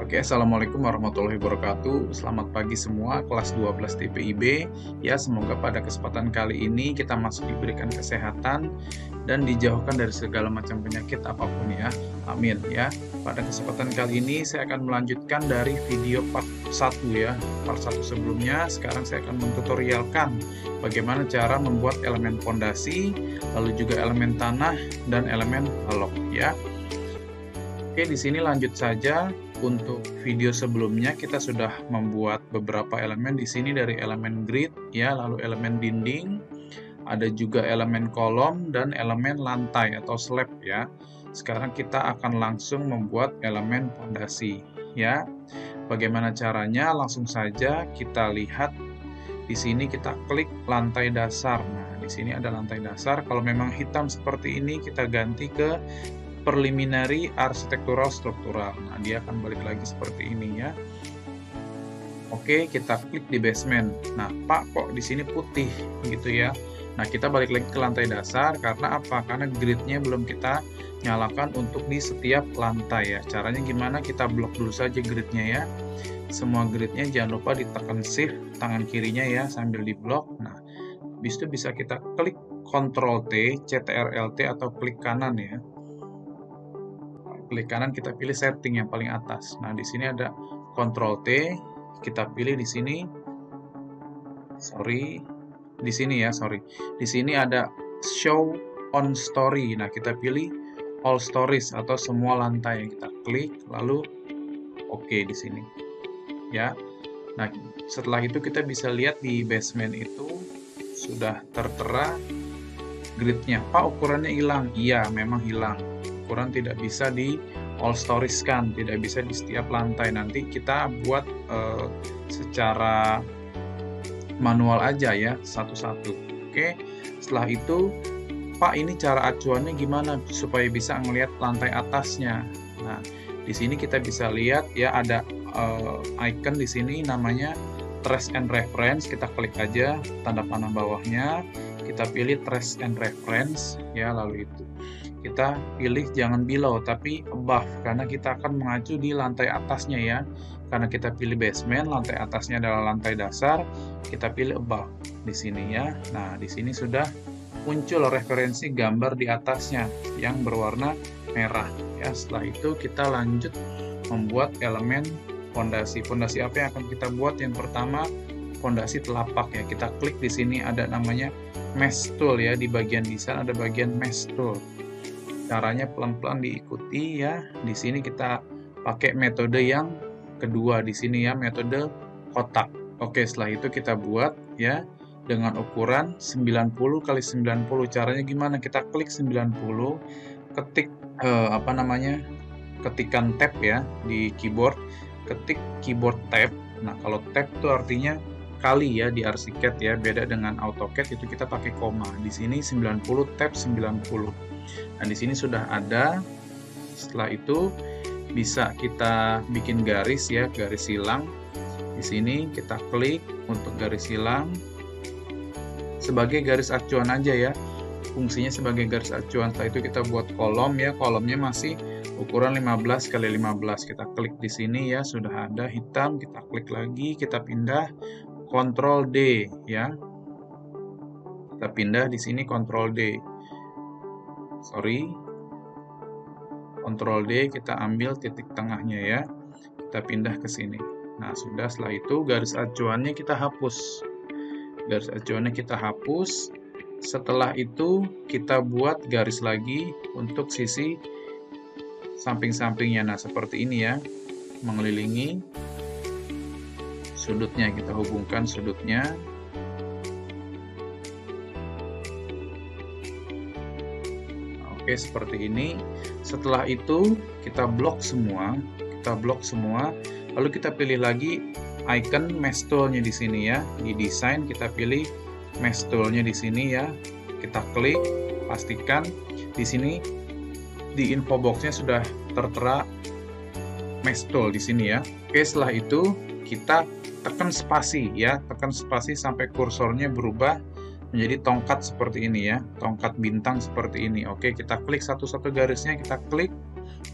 Oke, Assalamualaikum warahmatullahi wabarakatuh. Selamat pagi semua, kelas 12 TPIB. Ya, semoga pada kesempatan kali ini kita masih diberikan kesehatan dan dijauhkan dari segala macam penyakit apapun ya. Amin ya. Pada kesempatan kali ini saya akan melanjutkan dari video part 1 ya. Part 1 sebelumnya, sekarang saya akan mentutorialkan bagaimana cara membuat elemen fondasi, lalu juga elemen tanah dan elemen balok ya. Oke, di sini lanjut saja. Untuk video sebelumnya kita sudah membuat beberapa elemen di sini dari elemen grid ya, lalu elemen dinding, ada juga elemen kolom dan elemen lantai atau slab ya. Sekarang kita akan langsung membuat elemen fondasi ya. Bagaimana caranya? Langsung saja kita lihat. Di sini kita klik lantai dasar. Nah, di sini ada lantai dasar. Kalau memang hitam seperti ini kita ganti ke preliminary architectural struktural. Nah, dia akan balik lagi seperti ini ya. Oke, kita klik di basement. Nah, Pak, kok di sini putih gitu ya. Nah, kita balik lagi ke lantai dasar karena apa? Karena gridnya belum kita nyalakan untuk di setiap lantai ya. Caranya gimana? Kita blok dulu saja gridnya ya. Semua gridnya jangan lupa ditekan shift tangan kirinya ya sambil diblok. Nah, habis itu bisa kita klik Ctrl T, CTRL-T atau klik kanan ya. Klik kanan kita pilih setting yang paling atas. Nah, di sini ada Ctrl T, kita pilih di sini. Di sini ada show on story. Nah, kita pilih all stories atau semua lantai yang kita klik, lalu oke di sini. Ya. Nah, setelah itu kita bisa lihat di basement itu sudah tertera gridnya. Pak, ukurannya hilang. Iya, memang hilang. Ukuran tidak bisa di all stories kan, tidak bisa di setiap lantai. Nanti kita buat secara manual aja ya, satu-satu. Oke, setelah itu, Pak, ini cara acuannya gimana supaya bisa ngelihat lantai atasnya? Nah, di sini kita bisa lihat ya ada icon di sini namanya trace and reference. Kita klik aja tanda panah bawahnya, kita pilih trace and reference ya, lalu itu kita pilih jangan below tapi above karena kita akan mengacu di lantai atasnya ya. Karena kita pilih basement, lantai atasnya adalah lantai dasar, kita pilih above di sini ya. Nah, di sini sudah muncul referensi gambar di atasnya yang berwarna merah ya. Setelah itu kita lanjut membuat elemen fondasi. Fondasi apa yang akan kita buat? Yang pertama, fondasi telapak ya. Kita klik di sini ada namanya mesh tool ya, di bagian desain ada bagian mesh tool. Caranya pelan-pelan diikuti ya. Di sini kita pakai metode yang kedua di sini ya, metode kotak. Oke, setelah itu kita buat ya dengan ukuran 90 kali 90. Caranya gimana? Kita klik 90, ketik ketikan tab ya di keyboard, ketik keyboard tab. Nah, kalau tab itu artinya kali ya di ArchiCAD ya, beda dengan AutoCAD itu kita pakai koma. Di sini 90 tab 90. Nah, di sini sudah ada. Setelah itu bisa kita bikin garis ya, garis silang. Di sini kita klik untuk garis silang sebagai garis acuan aja ya. Fungsinya sebagai garis acuan. Setelah itu kita buat kolom ya, kolomnya masih ukuran 15 kali 15. Kita klik di sini ya, sudah ada hitam, kita klik lagi, kita pindah Ctrl D ya. Kita pindah di sini Ctrl D. Ctrl D, kita ambil titik tengahnya ya. Kita pindah ke sini. Nah, sudah. Setelah itu garis acuannya kita hapus. Garis acuannya kita hapus. Setelah itu kita buat garis lagi untuk sisi samping-sampingnya. Nah, seperti ini ya. Mengelilingi sudutnya, kita hubungkan sudutnya. Oke, seperti ini. Setelah itu kita blok semua, lalu kita pilih lagi icon mesh tool-nya di sini ya. Di desain kita pilih mesh tool-nya di sini ya. Kita klik, pastikan di sini di info box-nya sudah tertera mesh tool di sini ya. Oke, setelah itu kita tekan spasi ya, tekan spasi sampai kursornya berubah menjadi tongkat seperti ini ya, tongkat bintang seperti ini. Oke, kita klik satu-satu garisnya, kita klik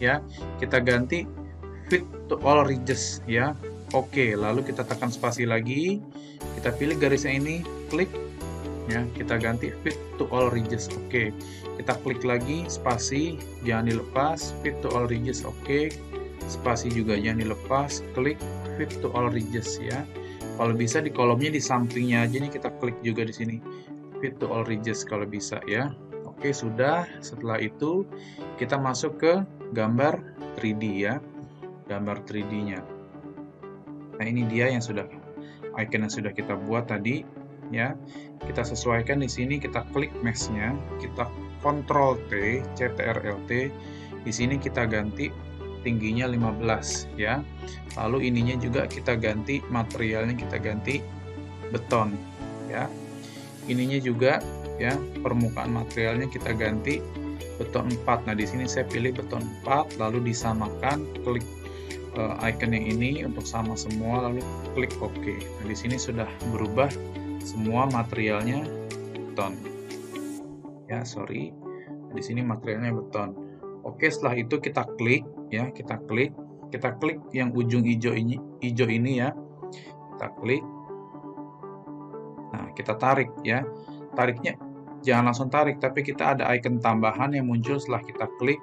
ya, kita ganti fit to all ridges ya. Oke, lalu kita tekan spasi lagi, kita pilih garisnya ini, klik ya, kita ganti fit to all ridges. Oke, kita klik lagi, spasi jangan dilepas, fit to all ridges. Oke, spasi juga jangan dilepas, klik fit to all ridges ya. Kalau bisa di kolomnya di sampingnya aja nih, kita klik juga di sini fit to all ridges kalau bisa ya. Oke, sudah. Setelah itu kita masuk ke gambar 3D ya, gambar 3D-nya. Nah, ini dia yang sudah icon yang sudah kita buat tadi ya. Kita sesuaikan di sini, kita klik mesh-nya, kita Ctrl T, CTRL-T. Di sini kita ganti tingginya 15 ya. Lalu ininya juga kita ganti, materialnya kita ganti beton ya. Ininya juga ya, permukaan materialnya kita ganti beton 4. Nah, di sini saya pilih beton 4, lalu disamakan, klik icon yang ini untuk sama semua, lalu klik OK. Nah, di sini sudah berubah semua materialnya beton. Ya, sorry. Di sini materialnya beton. Oke, setelah itu kita klik ya, kita klik yang ujung hijau ini ya. Kita klik. Nah, kita tarik ya. Tariknya jangan langsung tarik, tapi kita ada icon tambahan yang muncul setelah kita klik.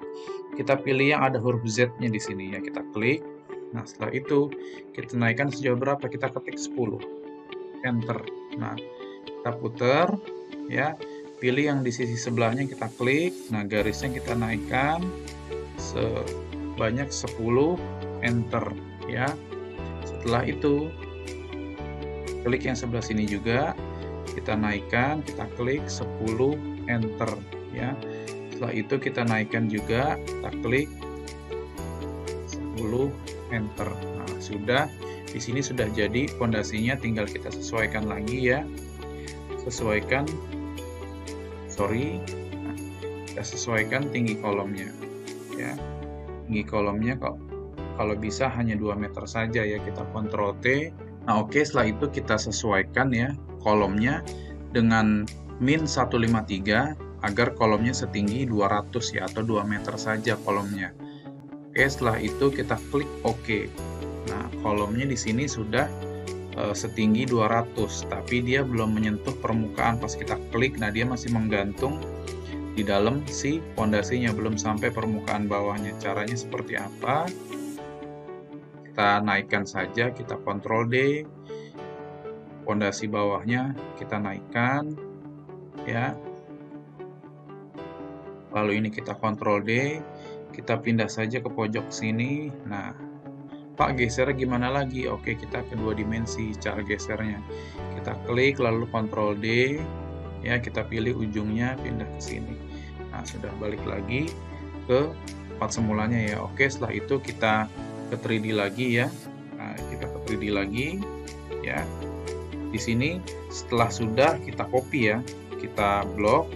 Kita pilih yang ada huruf Z-nya di sini ya, kita klik. Nah, setelah itu kita naikkan sejauh berapa? Kita ketik 10. Enter. Nah, kita putar ya. Pilih yang di sisi sebelahnya, kita klik. Nah, garisnya kita naikkan sebanyak 10, enter ya. Setelah itu klik yang sebelah sini juga, kita naikkan, kita klik 10, enter ya. Setelah itu kita naikkan juga, kita klik 10, enter. Nah, sudah. Di sini sudah jadi fondasinya, tinggal kita sesuaikan lagi ya. Sesuaikan, nah, kita sesuaikan tinggi kolomnya ya. Tinggi kolomnya kalau bisa hanya 2 meter saja ya, kita Ctrl T. Nah, oke, setelah itu kita sesuaikan ya kolomnya dengan min 153 agar kolomnya setinggi 200 ya, atau 2 meter saja kolomnya. Oke, setelah itu kita klik OK. Nah, kolomnya di sini sudah setinggi 200, tapi dia belum menyentuh permukaan pas kita klik. Nah, dia masih menggantung di dalam si fondasinya, belum sampai permukaan bawahnya. Caranya seperti apa? Kita naikkan saja, kita Ctrl D, fondasi bawahnya kita naikkan ya. Lalu ini kita Ctrl D, kita pindah saja ke pojok sini. Nah, Pak, geser gimana lagi? Oke, kita kedua dimensi cara gesernya. Kita klik lalu Ctrl D ya, kita pilih ujungnya, pindah ke sini. Nah, sudah balik lagi ke tempat semulanya ya. Oke, setelah itu kita ke 3D lagi ya. Nah, kita ke 3D lagi ya. Di sini setelah sudah kita copy ya, kita blok,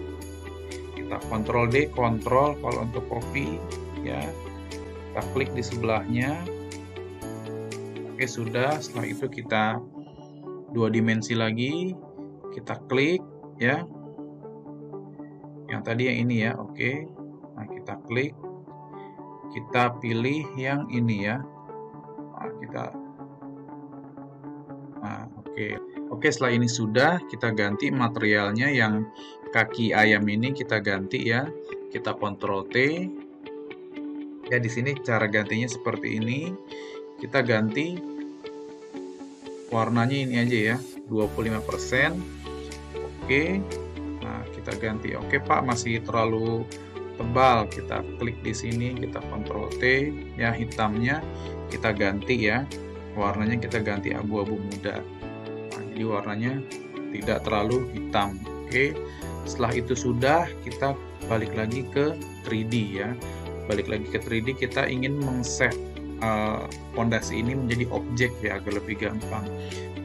kita Ctrl D, Ctrl kalau untuk copy ya. Kita klik di sebelahnya. Oke, sudah. Setelah itu kita dua dimensi lagi, kita klik ya. Yang tadi yang ini ya, oke. Nah, kita klik, kita pilih yang ini ya. Nah, oke, setelah ini sudah, kita ganti materialnya, yang kaki ayam ini kita ganti ya. Kita Ctrl T. Ya, di sini cara gantinya seperti ini. Kita ganti warnanya ini aja ya, 25%. Oke. Nah, kita ganti. Oke, Pak, masih terlalu tebal. Kita klik di sini, kita Ctrl T ya, hitamnya kita ganti ya. Warnanya kita ganti abu-abu muda. Nah, jadi warnanya tidak terlalu hitam. Oke. Setelah itu sudah, kita balik lagi ke 3D ya. Balik lagi ke 3D, kita ingin meng-save fondasi ini menjadi objek ya, agar lebih gampang.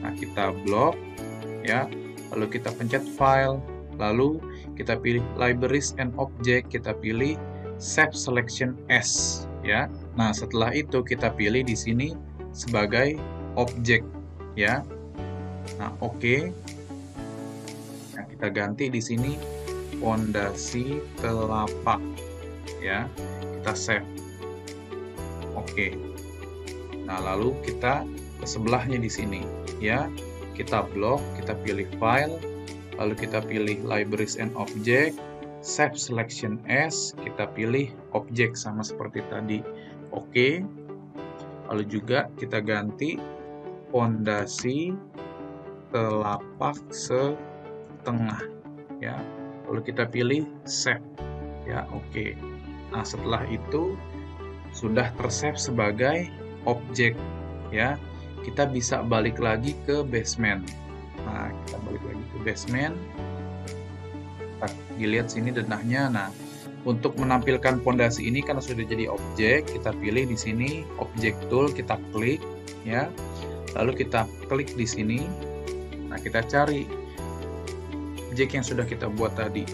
Nah, kita blok ya, lalu kita pencet file, lalu kita pilih libraries and object, kita pilih save selection as ya. Nah, setelah itu kita pilih di sini sebagai objek ya. Nah, oke. Nah, kita ganti di sini fondasi telapak ya. Kita save. Oke. Nah, lalu kita ke sebelahnya di sini ya. Kita blok, kita pilih file, lalu kita pilih libraries and object, save selection as, kita pilih object sama seperti tadi. Oke. Lalu juga kita ganti pondasi telapak setengah ya. Lalu kita pilih save ya. Oke. Nah, setelah itu sudah tersave sebagai objek ya. Kita bisa balik lagi ke basement. Nah, kita balik lagi ke basement. Kita dilihat sini denahnya. Nah, untuk menampilkan pondasi ini karena sudah jadi objek, kita pilih di sini object tool, kita klik ya. Lalu kita klik di sini. Nah, kita cari objek yang sudah kita buat tadi.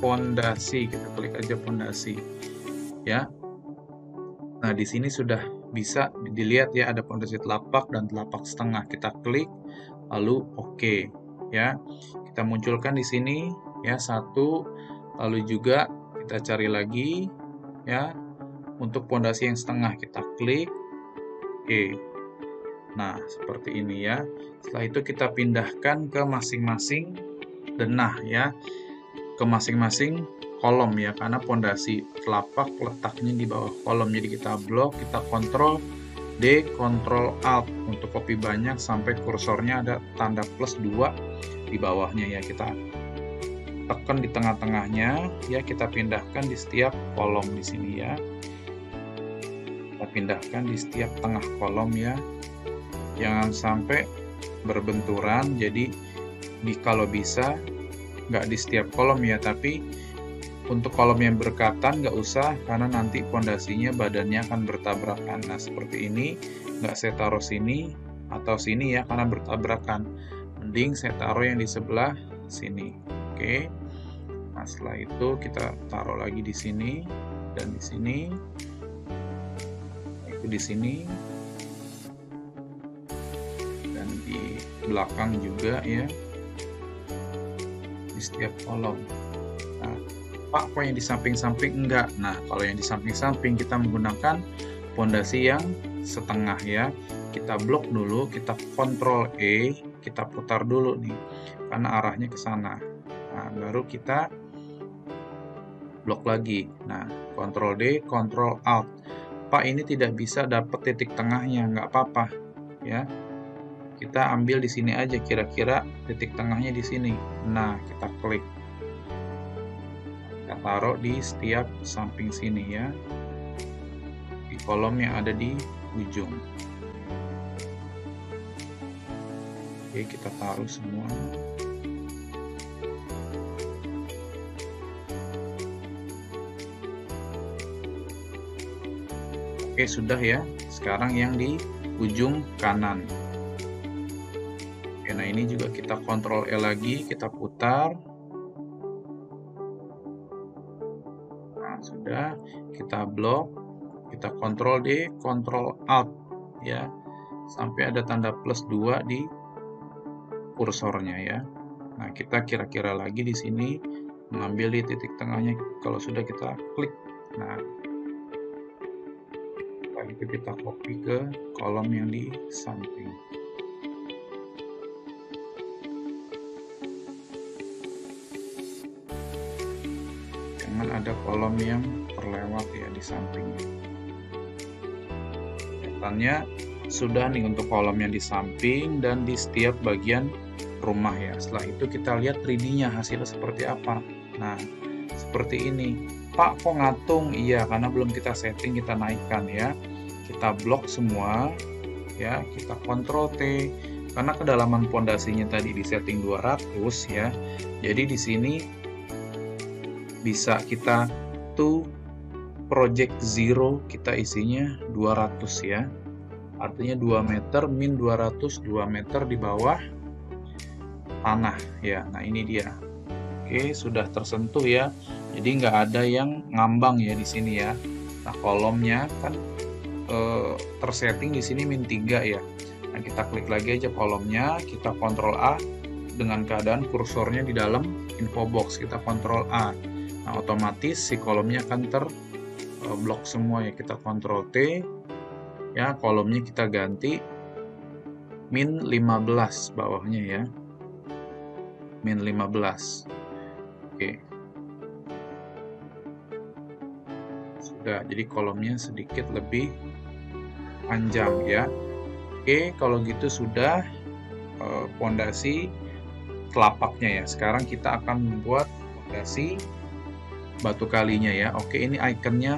Pondasi, kita klik aja pondasi. Ya. Nah, di sini sudah bisa dilihat ya, ada pondasi telapak dan telapak setengah. Kita klik, lalu oke, ya. Kita munculkan di sini ya satu, lalu juga kita cari lagi ya untuk pondasi yang setengah. Kita klik, oke. Nah, seperti ini ya. Setelah itu kita pindahkan ke masing-masing denah ya, ke masing-masing kolom ya, karena pondasi telapak letaknya di bawah kolom. Jadi kita blok, kita Ctrl D, Ctrl Alt untuk copy banyak sampai kursornya ada tanda plus 2 di bawahnya ya. Kita tekan di tengah-tengahnya ya, kita pindahkan di setiap kolom di sini ya. Kita pindahkan di setiap tengah kolom ya. Jangan sampai berbenturan, jadi kalau bisa nggak di setiap kolom ya, tapi untuk kolom yang berkatan nggak usah, karena nanti pondasinya badannya akan bertabrakan. Nah, seperti ini nggak saya taruh sini atau sini ya, karena bertabrakan. Mending saya taruh yang di sebelah sini. Oke. Nah, setelah itu kita taruh lagi di sini dan di sini. Itu di sini. Dan di belakang juga ya. Di setiap kolom. Nah, Pak, kok yang di samping-samping enggak? Nah, kalau yang di samping-samping kita menggunakan pondasi yang setengah ya. Kita blok dulu, kita Ctrl E, kita putar dulu nih, karena arahnya ke sana. Nah, baru kita blok lagi. Nah, Ctrl D, Ctrl Alt. Pak, ini tidak bisa dapat titik tengahnya, nggak apa-apa ya. Kita ambil di sini aja, kira-kira titik tengahnya di sini. Nah, kita klik. Kita taruh di setiap samping sini ya, di kolom yang ada di ujung. Oke, kita taruh semua. Oke, sudah ya. Sekarang yang di ujung kanan. Oke, nah ini juga kita Ctrl E lagi, kita putar. Sudah, kita blok, kita Ctrl D, Ctrl Alt ya, sampai ada tanda plus 2 di kursornya ya. Nah, kita kira-kira lagi di sini mengambil di titik tengahnya. Kalau sudah, kita klik. Nah, setelah itu kita copy ke kolom yang di samping. Ada kolom yang terlewat ya di sampingnya. Kelihatannya sudah nih untuk kolom yang di samping dan di setiap bagian rumah ya. Setelah itu kita lihat 3D-nya hasilnya seperti apa. Nah, seperti ini. Pak, kok ngatung? Iya, karena belum kita setting, kita naikkan ya. Kita blok semua ya, kita Ctrl T, karena kedalaman pondasinya tadi di setting 200 ya. Jadi di sini bisa kita to project 0, kita isinya 200 ya. Artinya 2 meter min 200, 2 meter di bawah tanah ya. Nah, ini dia. Oke, sudah tersentuh ya. Jadi nggak ada yang ngambang ya di sini ya. Nah, kolomnya kan tersetting di sini min 3 ya. Nah, kita klik lagi aja kolomnya, kita Ctrl A dengan keadaan kursornya di dalam info box, kita Ctrl A. Nah, otomatis si kolomnya akan terblok semua ya. Kita Ctrl T Ya, kolomnya kita ganti min 15 bawahnya ya. Min 15. Oke. Sudah, jadi kolomnya sedikit lebih panjang ya. Oke, kalau gitu sudah pondasi telapaknya ya. Sekarang kita akan membuat pondasi batu kalinya ya. Oke, ini ikonnya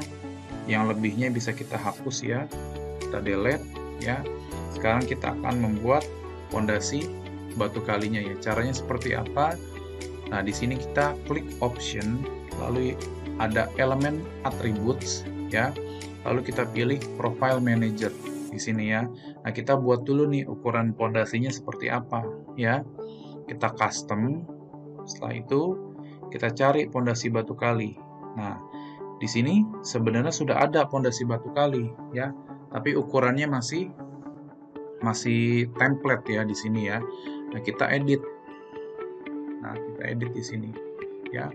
yang lebihnya bisa kita hapus ya. Kita delete ya. Sekarang kita akan membuat pondasi batu kalinya ya. Caranya seperti apa? Nah, di sini kita klik option, lalu ada elemen attributes ya. Lalu kita pilih profile manager di sini ya. Nah, kita buat dulu nih ukuran pondasinya seperti apa ya. Kita custom. Setelah itu kita cari pondasi batu kali. Nah, di sini sebenarnya sudah ada pondasi batu kali ya, tapi ukurannya masih template ya di sini ya. Nah, kita edit. Nah, kita edit di sini ya.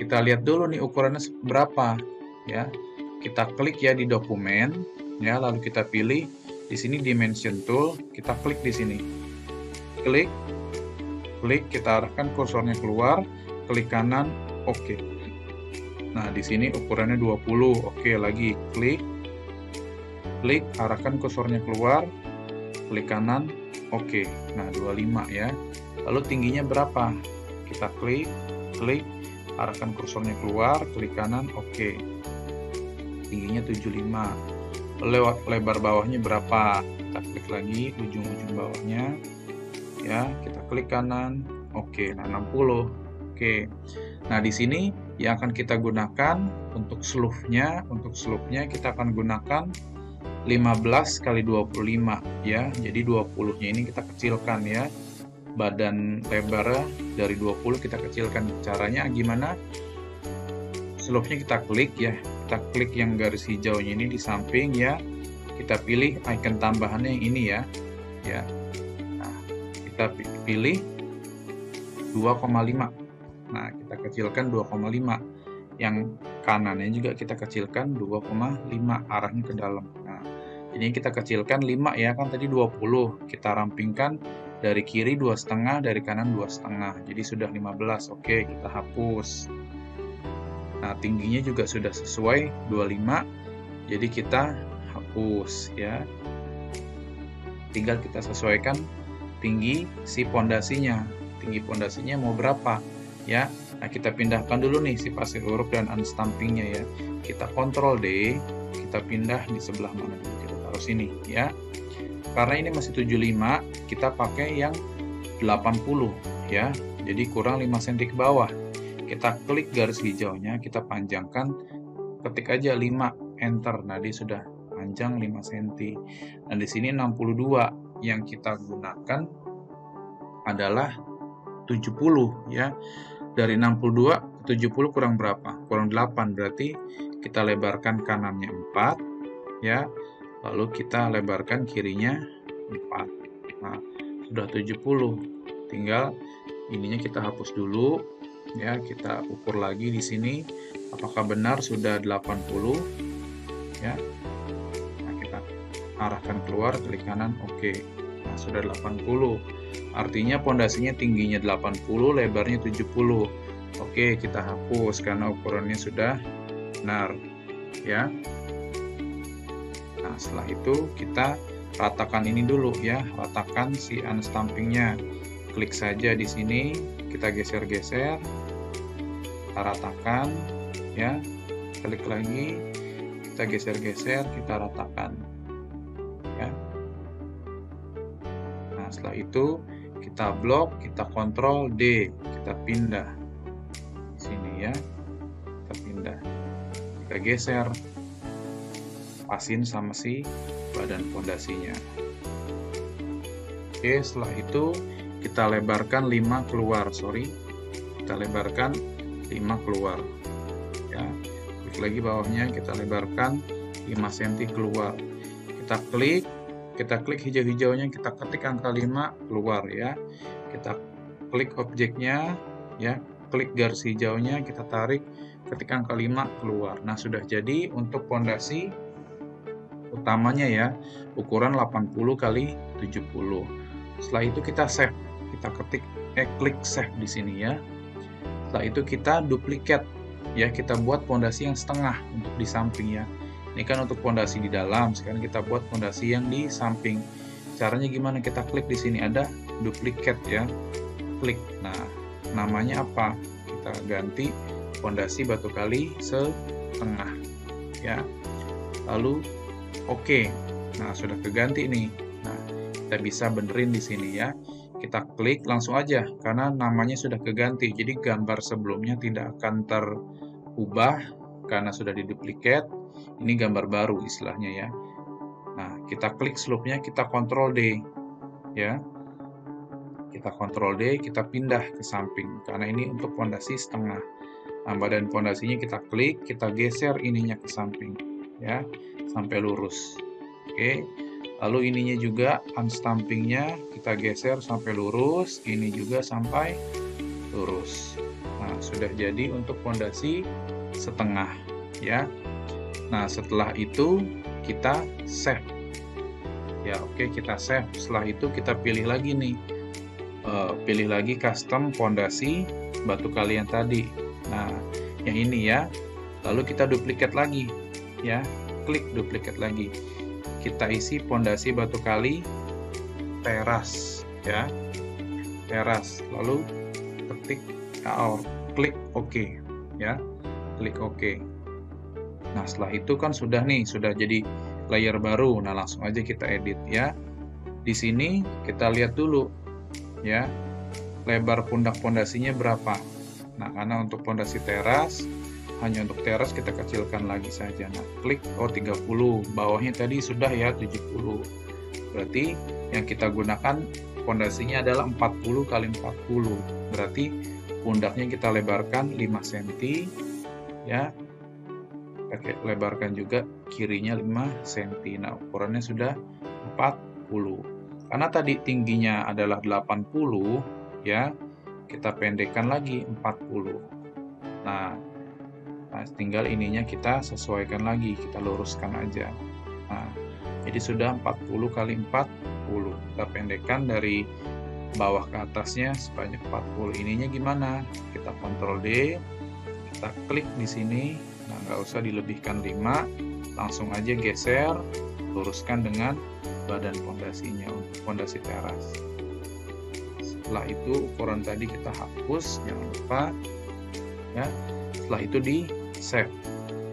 Kita lihat dulu nih ukurannya berapa ya. Kita klik ya di dokumen ya, lalu kita pilih di sini dimension tool, kita klik di sini. Klik, kita arahkan kursornya keluar, klik kanan, oke. Nah, di sini ukurannya 20. Oke, lagi klik, arahkan kursornya keluar, klik kanan, oke. Nah, 25 ya. Lalu tingginya berapa? Kita klik, arahkan kursornya keluar, klik kanan, oke. Tingginya 75. Lebar bawahnya berapa? Kita klik lagi ujung-ujung bawahnya. Ya, kita klik kanan, oke. Nah, 60. Oke. Nah, di sini yang akan kita gunakan untuk slope-nya, kita akan gunakan 15 kali 25 ya. Jadi 20-nya ini kita kecilkan ya. Badan lebar dari 20 kita kecilkan. Caranya gimana? Slope-nya kita klik ya. Kita klik yang garis hijaunya ini di samping ya. Kita pilih icon tambahannya yang ini ya. Ya. Nah, kita pilih 2,5. Nah, kita kecilkan 2,5. Yang kanannya juga kita kecilkan 2,5 arahnya ke dalam. Nah, ini kita kecilkan 5 ya, kan tadi 20. Kita rampingkan dari kiri 2,5, dari kanan 2,5. Jadi sudah 15. Oke, kita hapus. Nah, tingginya juga sudah sesuai 25. Jadi kita hapus ya. Tinggal kita sesuaikan tinggi si pondasinya. Tinggi pondasinya mau berapa ya. Nah, kita pindahkan dulu nih si pasir uruk dan unstampingnya ya. Kita Ctrl D, kita pindah di sebelah mana dulu, kita taruh sini ya. Karena ini masih 75, kita pakai yang 80 ya. Jadi kurang 5 cm ke bawah. Kita klik garis hijaunya, kita panjangkan, ketik aja 5, enter. Nah, dia sudah panjang 5 cm. Dan di sini 62 yang kita gunakan adalah 70 ya. Dari 62 ke 70 kurang berapa? Kurang 8, berarti kita lebarkan kanannya 4 ya. Lalu kita lebarkan kirinya 4. Nah, sudah 70. Tinggal ininya kita hapus dulu ya, kita ukur lagi di sini apakah benar sudah 80 ya. Nah, kita arahkan keluar, klik kanan, oke. Nah, sudah 80. Artinya pondasinya tingginya 80, lebarnya 70. Oke, kita hapus karena ukurannya sudah benar ya. Nah, setelah itu kita ratakan ini dulu ya, ratakan si unstampingnya. Klik saja di sini, kita geser-geser, kita ratakan ya. Klik lagi, kita geser-geser, kita ratakan ya. Nah, setelah itu kita blok, kita Ctrl D, kita pindah di sini ya, kita pindah, kita geser, pasin sama si badan pondasinya. Oke, setelah itu kita lebarkan 5 keluar, kita lebarkan 5 keluar ya. Klik lagi bawahnya, kita lebarkan 5 cm keluar. Kita klik hijau-hijaunya, kita ketik angka 5 keluar ya. Kita klik objeknya ya, klik garis hijaunya, kita tarik, ketik angka 5 keluar. Nah, sudah jadi untuk pondasi utamanya ya, ukuran 80 kali 70. Setelah itu kita save, kita klik save di sini ya. Setelah itu kita duplicate ya, kita buat pondasi yang setengah untuk di samping ya. Ini kan untuk pondasi di dalam, sekarang kita buat pondasi yang di samping. Caranya gimana? Kita klik di sini ada duplicate ya. Klik. Nah, namanya apa? Kita ganti pondasi batu kali setengah ya. Lalu oke. Nah, sudah keganti nih. Nah, kita bisa benerin di sini ya. Kita klik langsung aja karena namanya sudah keganti. Jadi gambar sebelumnya tidak akan terubah karena sudah diduplikat. Ini gambar baru istilahnya ya. Nah, kita klik slope-nya, kita Ctrl D ya. Kita Ctrl D, kita pindah ke samping karena ini untuk pondasi setengah. Nah, badan pondasinya kita klik, kita geser ininya ke samping ya, sampai lurus. Oke. Lalu ininya juga unstampingnya kita geser sampai lurus, ini juga sampai lurus. Nah, sudah jadi untuk pondasi setengah ya. Nah, setelah itu kita save. Ya, oke, kita save. Setelah itu kita pilih lagi nih. Pilih lagi custom pondasi batu kali yang tadi. Nah, yang ini ya. Lalu kita duplikat lagi ya. Klik duplikat lagi. Kita isi pondasi batu kali teras ya, teras, lalu klik OK ya, klik OK. Nah, setelah itu kan sudah nih, sudah jadi layer baru. Nah, langsung aja kita edit ya. Di sini kita lihat dulu ya, lebar pundak pondasinya berapa. Nah, karena untuk pondasi teras, hanya untuk teras kita kecilkan lagi saja. Nah, klik 30, bawahnya tadi sudah ya 70. Berarti yang kita gunakan pondasinya adalah 40 kali 40. Berarti pundaknya kita lebarkan 5 cm ya. Pakai lebarkan juga kirinya 5 cm. Nah, ukurannya sudah 40. Karena tadi tingginya adalah 80 ya, kita pendekkan lagi 40. Nah, tinggal ininya kita sesuaikan lagi, kita luruskan aja. Nah, jadi sudah 40 kali 40. Kita pendekkan dari bawah ke atasnya sebanyak 40. Ininya gimana? Kita Ctrl D, kita klik di sini. Nah, nggak usah dilebihkan 5, langsung aja geser, luruskan dengan badan pondasinya untuk pondasi teras. Setelah itu ukuran tadi kita hapus, jangan lupa ya. Setelah itu di save.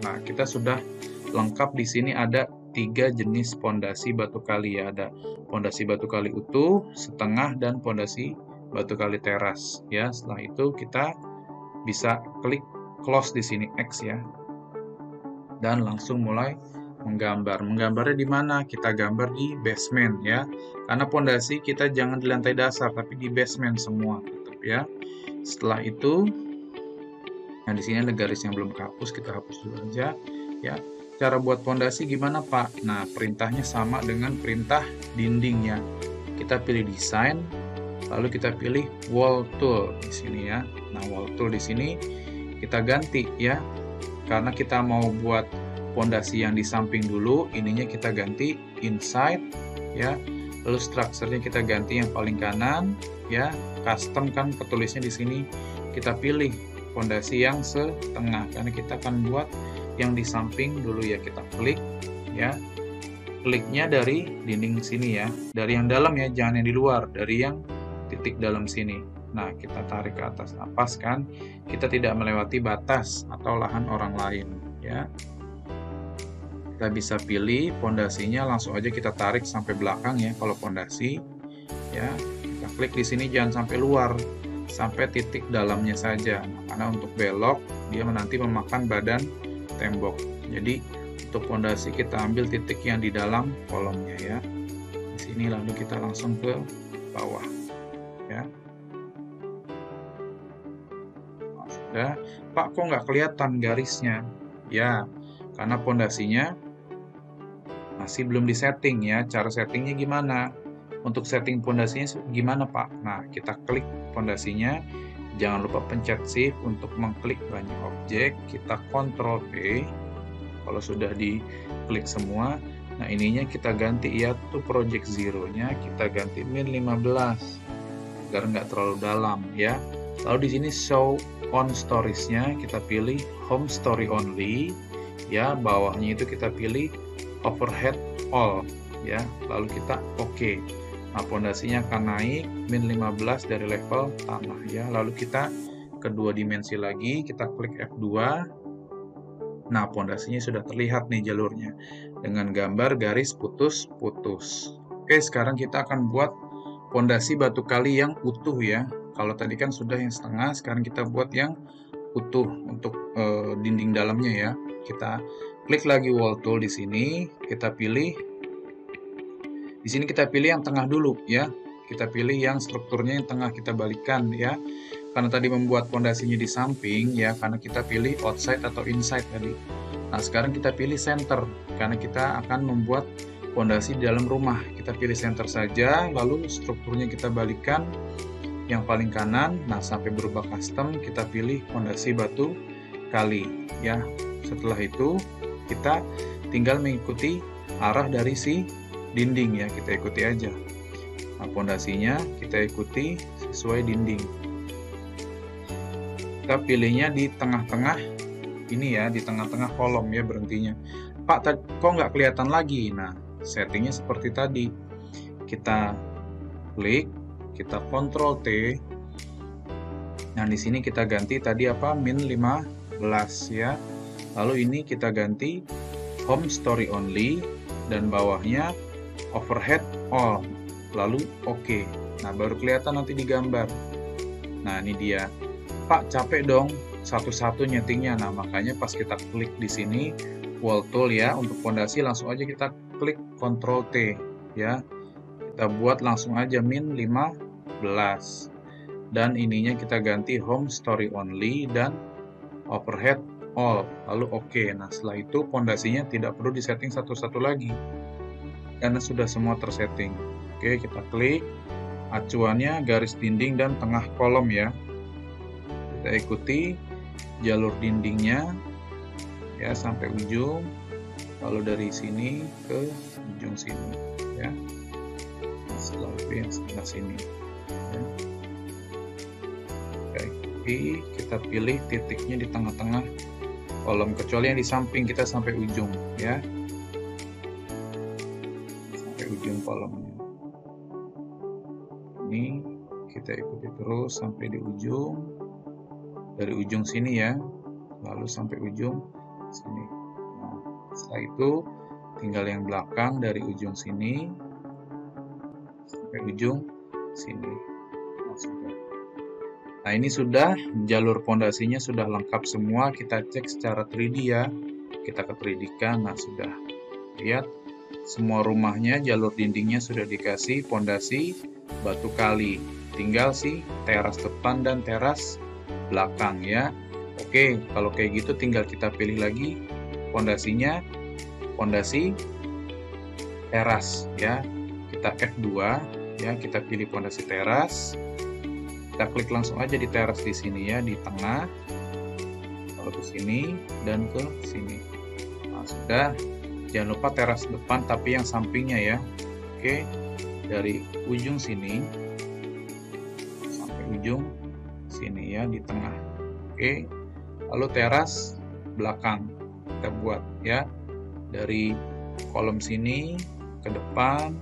Nah, kita sudah lengkap. Di sini ada 3 jenis pondasi batu kali ya. Ada pondasi batu kali utuh, setengah, dan pondasi batu kali teras ya. Setelah itu kita bisa klik close di sini X ya. Dan langsung mulai menggambar. Menggambarnya di mana? Kita gambar di basement ya. Karena pondasi kita jangan di lantai dasar tapi di basement semua tetap ya. Setelah itu, nah, di sini ada garis yang belum kehapus, kita hapus dulu aja ya. Cara buat pondasi gimana, Pak? Nah, perintahnya sama dengan perintah dindingnya. Kita pilih desain, lalu kita pilih wall tool di sini ya. Nah, wall tool di sini kita ganti ya. Karena kita mau buat pondasi yang di samping dulu, ininya kita ganti inside ya. Lalu structure-nya kita ganti yang paling kanan ya. Custom kan ketulisnya di sini. Kita pilih pondasi yang setengah karena kita akan buat yang di samping dulu ya. Kita klik ya, kliknya dari dinding sini ya, dari yang dalam ya, jangan yang di luar, dari yang titik dalam sini. Nah, kita tarik ke atas. Nah, pas kan, kita tidak melewati batas atau lahan orang lain ya. Kita bisa pilih pondasinya, langsung aja kita tarik sampai belakang ya kalau pondasi ya. Kita klik di sini, jangan sampai luar, sampai titik dalamnya saja. Nah, karena untuk belok dia nanti memakan badan tembok. Jadi untuk pondasi kita ambil titik yang di dalam kolomnya ya. Di sini lalu kita langsung ke bawah ya. Nah, sudah. Pak, kok nggak kelihatan garisnya? Ya, karena pondasinya masih belum disetting ya. Cara settingnya gimana? Untuk setting pondasinya gimana, Pak? Nah, kita klik pondasinya. Jangan lupa pencet Shift untuk mengklik banyak objek. Kita Ctrl P. Kalau sudah diklik semua, Nah, ininya kita ganti ya, tuh project zero-nya kita ganti min 15 agar nggak terlalu dalam ya. Lalu di sini show on stories-nya kita pilih home story only ya, bawahnya itu kita pilih overhead all ya. Lalu kita oke. Nah, pondasinya akan naik min 15 dari level tanah ya. Lalu kita kedua dimensi lagi, kita klik F2. Nah, pondasinya sudah terlihat nih jalurnya dengan gambar garis putus-putus. Oke, sekarang kita akan buat pondasi batu kali yang utuh ya. Kalau tadi kan sudah yang setengah, sekarang kita buat yang utuh untuk dinding dalamnya ya. Kita klik lagi wall tool di sini, kita pilih. Di sini kita pilih yang tengah dulu ya. Kita pilih yang strukturnya yang tengah kita balikan ya. Karena tadi membuat pondasinya di samping ya, karena kita pilih outside atau inside tadi. Nah, sekarang kita pilih center karena kita akan membuat pondasi di dalam rumah. Kita pilih center saja, lalu strukturnya kita balikan yang paling kanan. Nah, sampai berubah custom, kita pilih pondasi batu kali ya. Setelah itu kita tinggal mengikuti arah dari si dinding ya, kita ikuti aja. Nah, pondasinya kita ikuti sesuai dinding. Kita pilihnya di tengah-tengah ini ya, di tengah-tengah kolom ya berhentinya. Pak, kok nggak kelihatan lagi? Nah, settingnya seperti tadi. Kita klik, kita Ctrl T. Nah, di sini kita ganti tadi apa? min 15 ya. Lalu ini kita ganti home story only dan bawahnya overhead all. Lalu oke. Nah, baru kelihatan nanti di gambar. Nah, ini dia. Pak, capek dong satu-satu nyetingnya. Nah, makanya pas kita klik di sini wall tool ya, untuk pondasi langsung aja kita klik Ctrl T ya. Kita buat langsung aja min 15. Dan ininya kita ganti home story only dan overhead all. Lalu oke. Nah, setelah itu pondasinya tidak perlu disetting satu-satu lagi karena sudah semua tersetting. Oke, kita klik acuannya garis dinding dan tengah kolom ya. Kita ikuti jalur dindingnya ya sampai ujung, lalu dari sini ke ujung sini ya. Setelah itu yang sebelah sini ya. Kita pilih titiknya di tengah-tengah kolom, kecuali yang di samping kita sampai ujung ya, sampai ujung kolomnya. Ini kita ikuti terus sampai di ujung. Dari ujung sini ya, lalu sampai ujung sini. Nah, setelah itu tinggal yang belakang dari ujung sini sampai ujung sini. Nah, ini sudah jalur pondasinya sudah lengkap semua. Kita cek secara 3D ya. Kita ke 3D kan. Nah, sudah lihat semua rumahnya, jalur dindingnya sudah dikasih pondasi batu kali. Tinggal si teras depan dan teras belakang ya. Oke, kalau kayak gitu tinggal kita pilih lagi pondasinya, pondasi teras ya. Kita F2 ya, kita pilih pondasi teras. Kita klik langsung aja di teras di sini ya, di tengah. Lalu ke sini dan ke sini. Nah, sudah. Jangan lupa teras depan tapi yang sampingnya ya. Oke. Dari ujung sini sampai ujung sini ya, di tengah. Oke, lalu teras belakang kita buat ya, dari kolom sini ke depan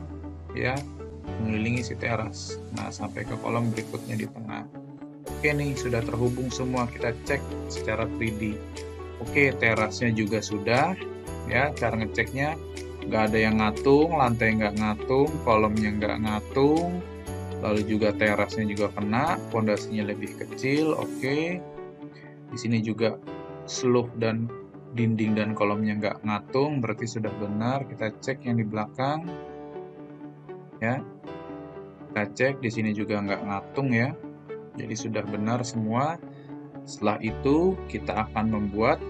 ya, mengelilingi si teras. Nah, sampai ke kolom berikutnya di tengah. Oke nih, sudah terhubung semua. Kita cek secara 3D. Oke, terasnya juga sudah ya. Cara ngeceknya nggak ada yang ngatung, lantai nggak ngatung, kolomnya nggak ngatung. Lalu juga terasnya juga kena, pondasinya lebih kecil, oke. Di sini juga slope dan dinding dan kolomnya nggak ngatung, berarti sudah benar. Kita cek yang di belakang, ya. Kita cek di sini juga nggak ngatung ya, jadi sudah benar semua. Setelah itu kita akan membuat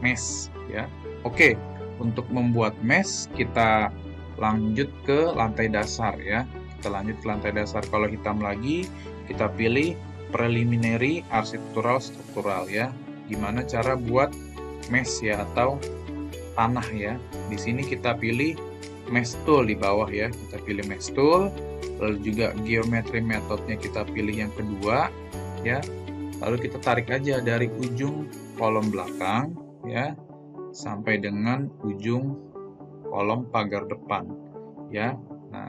mesh, ya. Oke, untuk membuat mesh kita lanjut ke lantai dasar ya. Kita lanjut ke lantai dasar. Kalau hitam lagi, kita pilih preliminary architectural struktural ya. Gimana cara buat mesh ya, atau tanah ya. Di sini kita pilih Mesh Tool di bawah ya, kita pilih Mesh Tool, lalu juga Geometry Methodnya kita pilih yang kedua ya. Lalu kita tarik aja dari ujung kolom belakang ya sampai dengan ujung kolom pagar depan ya. Nah,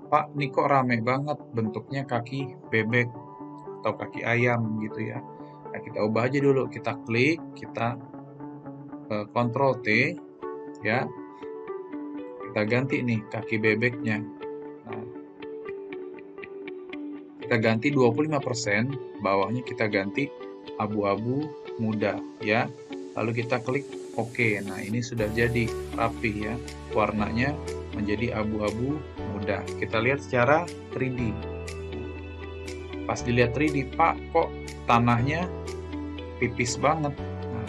Pak, ini kok rame banget bentuknya kaki bebek atau kaki ayam gitu ya. Nah, kita ubah aja dulu, kita klik, kita Ctrl T ya. Kita ganti nih kaki bebeknya. Nah, kita ganti 25%, bawahnya kita ganti abu-abu muda ya. Lalu kita klik OK. Nah, ini sudah jadi rapi ya. Warnanya menjadi abu-abu muda. Kita lihat secara 3D. Pas dilihat 3D, Pak, kok tanahnya tipis banget. Nah,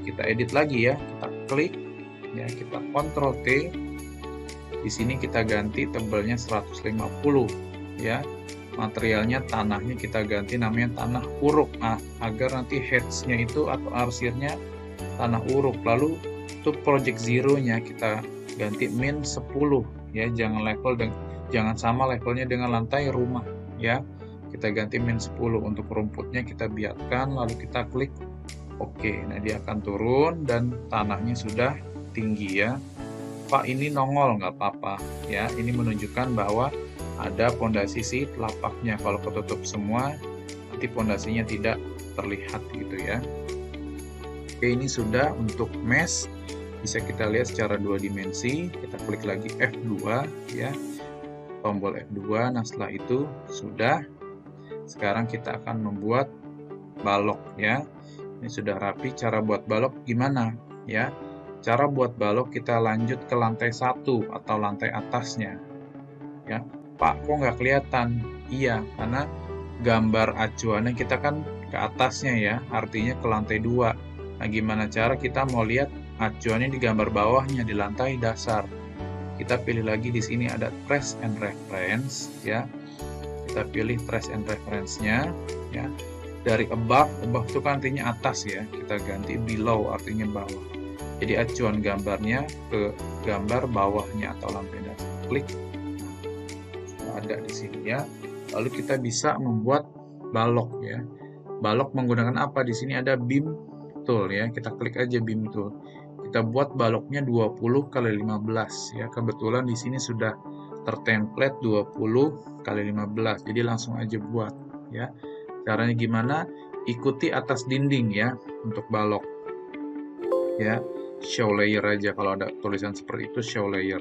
kita edit lagi ya. Kita klik ya, kita Ctrl T. Di sini kita ganti tebelnya 150 ya. Materialnya tanahnya kita ganti namanya tanah uruk. Nah, agar nanti hedge-nya itu atau arsirnya tanah uruk. Lalu untuk project zero-nya kita ganti min 10 ya. Jangan sama levelnya dengan lantai rumah ya. Kita ganti min 10. Untuk rumputnya kita biarkan, lalu kita klik OK. Nah, dia akan turun dan tanahnya sudah tinggi ya. Pak, ini nongol nggak apa-apa ya. Ini menunjukkan bahwa ada pondasi si telapaknya. Kalau ketutup semua, nanti pondasinya tidak terlihat gitu ya. Oke, ini sudah untuk mesh. Bisa kita lihat secara 2 dimensi. Kita klik lagi F2 ya. Tombol F2. Nah, setelah itu sudah. Sekarang kita akan membuat balok ya. Ini sudah rapi. Cara buat balok gimana ya? Cara buat balok kita lanjut ke lantai 1 atau lantai atasnya ya. Pak, kok nggak kelihatan? Iya, karena gambar acuannya kita kan ke atasnya ya, artinya ke lantai 2. Nah, gimana cara kita mau lihat acuannya di gambar bawahnya, di lantai dasar? Kita pilih lagi di sini ada Trace and Reference ya. Kita pilih Trace and Reference-nya ya. Dari above itu kan artinya atas ya, kita ganti below artinya bawah. Jadi acuan gambarnya ke gambar bawahnya atau lantai dasar. Klik. Nah, ada di sini ya. Lalu kita bisa membuat balok ya. Balok menggunakan apa? Di sini ada beam tool ya. Kita klik aja beam tool. Kita buat baloknya 20 x 15 ya. Kebetulan di sini sudah tertemplate 20 x 15. Jadi langsung aja buat ya. Caranya gimana? Ikuti atas dinding ya untuk balok. Ya. Show layer aja, kalau ada tulisan seperti itu show layer.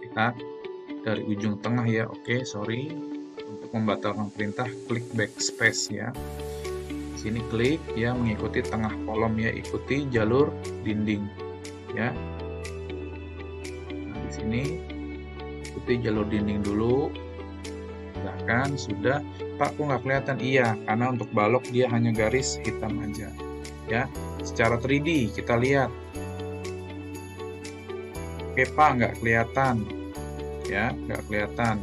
Kita dari ujung tengah ya. Oke, sorry. Untuk membatalkan perintah klik backspace ya. Di sini klik ya, mengikuti tengah kolom ya, ikuti jalur dinding ya. Nah, di sini ikuti jalur dinding dulu. Bahkan sudah. Pak, kok nggak kelihatan? Iya, karena untuk balok dia hanya garis hitam aja ya. Secara 3D kita lihat. Oke, Pak, nggak kelihatan ya, nggak kelihatan.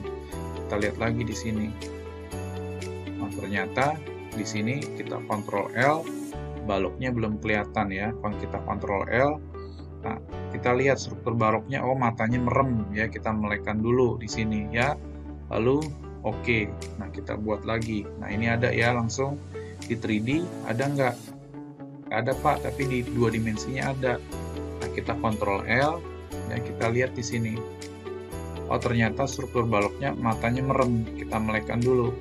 Kita lihat lagi di sini. Nah, ternyata di sini kita Ctrl L, baloknya belum kelihatan ya. Kalau kita Ctrl L, nah kita lihat struktur baloknya. Oh, matanya merem ya. Kita melekkan dulu di sini ya. Lalu oke. Nah, kita buat lagi. Nah, ini ada ya, langsung di 3D ada nggak? Nggak ada, Pak, tapi di 2 dimensinya ada. Nah, kita Ctrl L. Dan kita lihat di sini. Oh, ternyata struktur baloknya matanya merem. Kita melekkan dulu.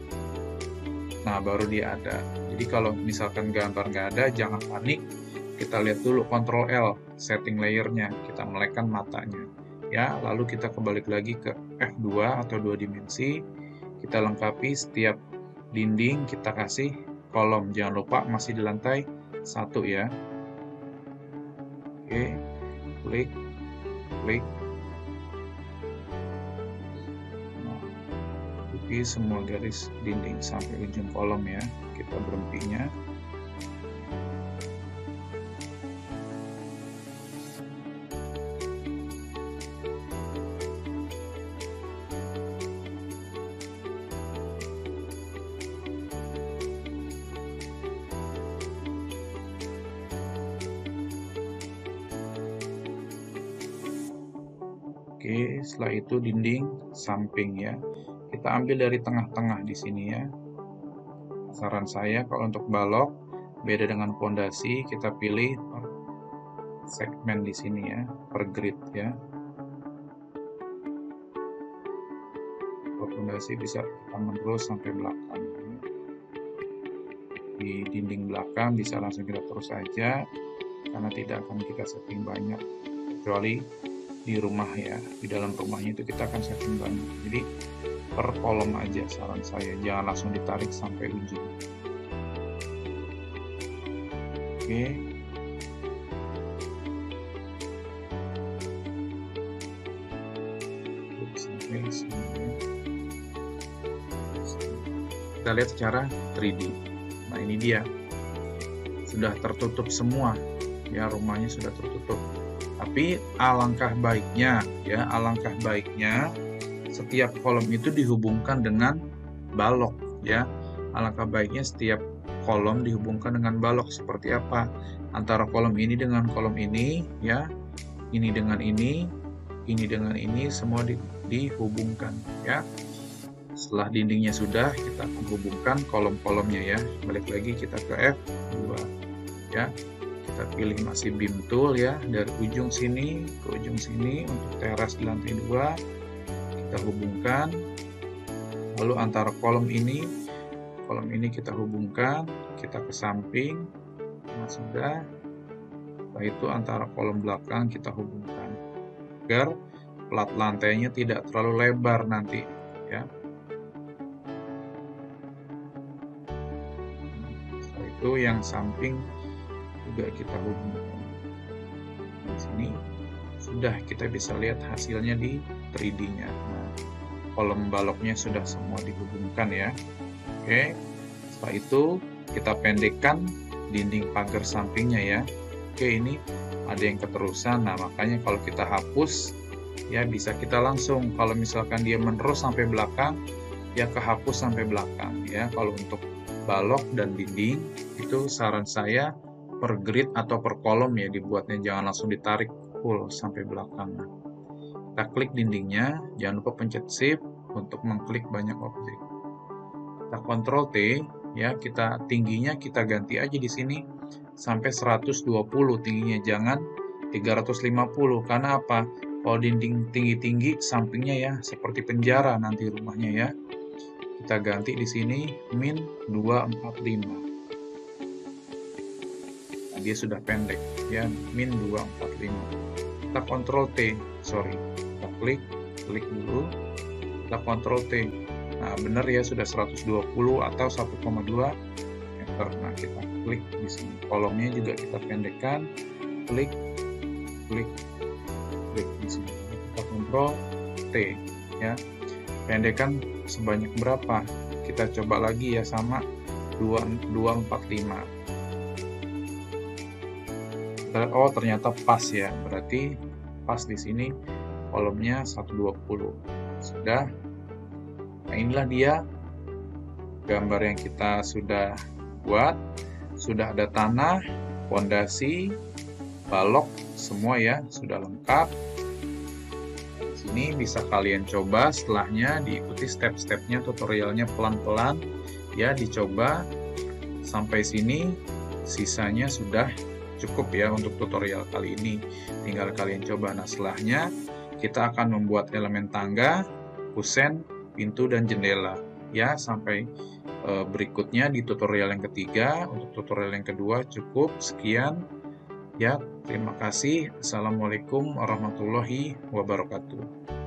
Nah, baru dia ada. Jadi kalau misalkan gambar nggak ada, jangan panik. Kita lihat dulu Ctrl L, setting layernya. Kita melekkan matanya. Ya, lalu kita kebalik lagi ke F2 atau 2 dimensi. Kita lengkapi setiap dinding, kita kasih kolom. Jangan lupa masih di lantai 1 ya. Oke, klik. Nah, ikuti semua garis dinding sampai ujung kolom ya. Kita berhentinya. Oke, setelah itu dinding samping ya. Kita ambil dari tengah-tengah di sini ya. Saran saya kalau untuk balok beda dengan pondasi, kita pilih per segmen di sini ya, per grid ya. Kalau pondasi bisa kita menerus sampai belakang. Di dinding belakang bisa langsung kita terus saja karena tidak akan kita setting banyak, kecuali di rumah ya, di dalam rumahnya itu kita akan setting banyak. Jadi per kolom aja saran saya, jangan langsung ditarik sampai ujung. Oke. Sampai sini. Kita lihat secara 3D. Nah, ini dia. Sudah tertutup semua. Ya, rumahnya sudah tertutup. Tapi alangkah baiknya ya, alangkah baiknya setiap kolom itu dihubungkan dengan balok ya. Alangkah baiknya setiap kolom dihubungkan dengan balok. Seperti apa? Antara kolom ini dengan kolom ini ya. Ini dengan ini dengan ini, semua dihubungkan ya. Setelah dindingnya sudah, kita akan hubungkan kolom-kolomnya ya. Balik lagi kita ke F2 ya. Kita pilih masih beam tool ya, dari ujung sini ke ujung sini untuk teras di lantai 2 kita hubungkan. Lalu antara kolom ini kita hubungkan, kita ke samping. Nah, sudah. Setelah itu antara kolom belakang kita hubungkan agar plat lantainya tidak terlalu lebar nanti ya. Setelah itu yang samping juga kita hubungkan. Di sini sudah kita bisa lihat hasilnya di 3D-nya. Nah, kolom baloknya sudah semua dihubungkan ya. Oke. Setelah itu kita pendekkan dinding pagar sampingnya ya. Oke, ini ada yang keterusan. Nah, makanya kalau kita hapus ya bisa kita langsung, kalau misalkan dia menerus sampai belakang ya kehapus sampai belakang ya. Kalau untuk balok dan dinding itu saran saya per grid atau per kolom ya dibuatnya, jangan langsung ditarik full sampai belakang. Nah, kita klik dindingnya, jangan lupa pencet shift untuk mengklik banyak objek. Kita Ctrl T ya, kita tingginya kita ganti aja di sini sampai 120 tingginya, jangan 350. Karena apa? Kalau dinding tinggi-tinggi sampingnya ya seperti penjara nanti rumahnya ya. Kita ganti di sini min 245. Nah, dia sudah pendek ya, min 245. Kita Ctrl T, kita klik dulu, kita Ctrl T. Nah, benar ya sudah 120 atau 1,2 meter. Nah, kita klik di sini. Kolomnya juga kita pendekkan, klik di sini. Kita Ctrl T ya. Pendekkan sebanyak berapa? Kita coba lagi ya, sama 245. Oh, ternyata pas ya. Berarti pas di sini kolomnya 120. Sudah. Nah, inilah dia gambar yang kita sudah buat. Sudah ada tanah, pondasi, balok, semua ya, sudah lengkap. Di sini bisa kalian coba, setelahnya diikuti step-stepnya, tutorialnya pelan-pelan ya, dicoba sampai sini. Sisanya sudah cukup ya untuk tutorial kali ini, tinggal kalian coba. Nah, setelahnya kita akan membuat elemen tangga, kusen, pintu, dan jendela ya. Sampai berikutnya di tutorial yang ketiga. Untuk tutorial yang kedua cukup sekian ya. Terima kasih. Assalamualaikum warahmatullahi wabarakatuh.